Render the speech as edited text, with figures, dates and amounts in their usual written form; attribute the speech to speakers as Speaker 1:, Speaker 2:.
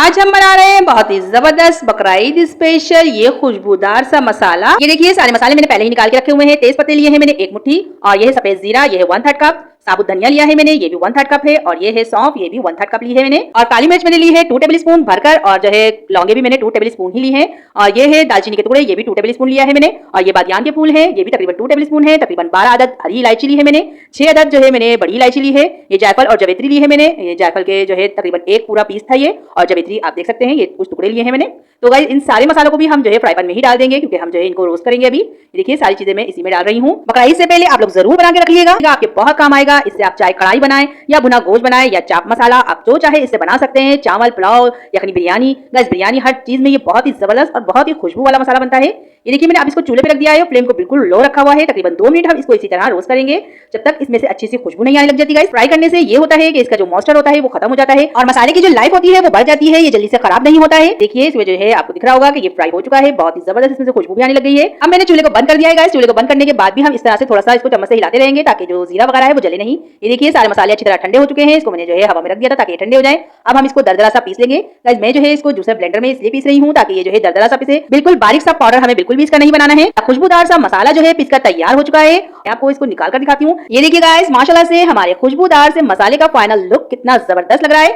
Speaker 1: आज हम बना रहे हैं बहुत ही जबरदस्त बकरा ईद स्पेशल ये खुशबूदार सा मसाला। ये देखिए सारे मसाले मैंने पहले ही निकाल के रखे हुए हैं। तेज पत्ते लिए हैं मैंने 1 मुट्ठी, और ये है सफेद जीरा, ये है 1/3 कप। साबुत धनिया लिया है मैंने, ये भी 1/3 कप है। और ये है सौंफ, ये भी 1/3 कप ली है मैंने। और काली मिर्च मैंने ली है 2 टेबल स्पून भरकर, और जो है लौंगे भी मैंने 2 टेबल स्पून ही ली है। और ये है दालचीनी के टुकड़े, ये भी 2 टेबल स्पून लिया है मैंने। और ये बादियान के फूल है, ये भी तकरीबन 2 टेबल स्पून है। तकरीबन 12 अदद हरी इलायची ली है मैंने। 6 अदद जो है मैंने बड़ी इलायची ली है। ये जायफल और जवेत्री ली है मैंने। ये जायफल के जो है तकरीबन 1 पूरा पीस था ये, और जवेत्री आप देख सकते हैं ये कुछ टुकड़े लिए हैं मैंने। तो गाइस इन सारे मसालों को भी हम जो है फ्राई पैन में ही डाल देंगे, क्योंकि हम जो है इनको रोस्ट करेंगे अभी। देखिए सारी चीजें मैं इसी में डाल रही हूँ। बकरा ईद से पहले आप लोग जरूर बना के रखिएगा, आपके बहुत काम आएगा। इससे आप चाहे कढ़ाई बनाएं या भुना गोश्त बनाएं या चाप मसाला, आप जो चाहे इससे बना सकते हैं। चावल, पुलाव, यखनी बिरयानी, गाइस बिरयानी, हर चीज में ये बहुत ही जबरदस्त और बहुत ही खुशबू वाला मसाला बनता है। ये देखिए मैंने अब इसको चूल्हे पे रख दिया है, फ्लेम को बिल्कुल लो रखा हुआ है। तकरीबन 2 मिनट हम इसको इसी तरह रोस्ट करेंगे, जब तक इसमें से अच्छी सी खुशबू नहीं आने लग जाती। गाइस फ्राई करने से ये होता है कि इसका जो मॉइस्चर होता है वो खत्म हो जाता है, और मसाले की जो लाइफ होती है वो बढ़ जाती है, ये जल्दी से खराब नहीं होता है। देखिए इसमें जो है आपको दिख रहा होगा कि ये फ्राई हो चुका है, बहुत ही जबरदस्त इसमें से खुशबू भी आने लग गई है। अब मैंने चूल्हे को बंद कर दिया है। गाइस चूल्हे को बंद करने के बाद भी हम इस तरह से थोड़ा सा इसको चम्मच से हिलाते रहेंगे, ताकि जो जीरा वगैरह है वो जले नहीं। ये देखिए सारे मसाले अच्छी तरह ठंडे हो चुके हैं। इसको मैंने जो है हवा में रख दिया था ताकि ये ठंडे हो जाए। अब हम इसको दरदरा सा पीस लेंगे। गाइस मैं जो है इसको जूसर ब्लेंडर में इसलिए पीस रही हूँ ताकि ये जो है दरदरा सा पीसे, बिल्कुल बारीक सा पाउडर हमें बिल्कुल भी इसका नहीं बनाना है। खुशबूदार सा मसाला जो है पिसकर तैयार हो चुका है। मैं आपको इसको निकाल कर दिखाती हूँ। ये देखिए गाइस माशाल्लाह से हमारे खुशबूदार से मसाले का फाइनल लुक कितना जबरदस्त लग रहा है।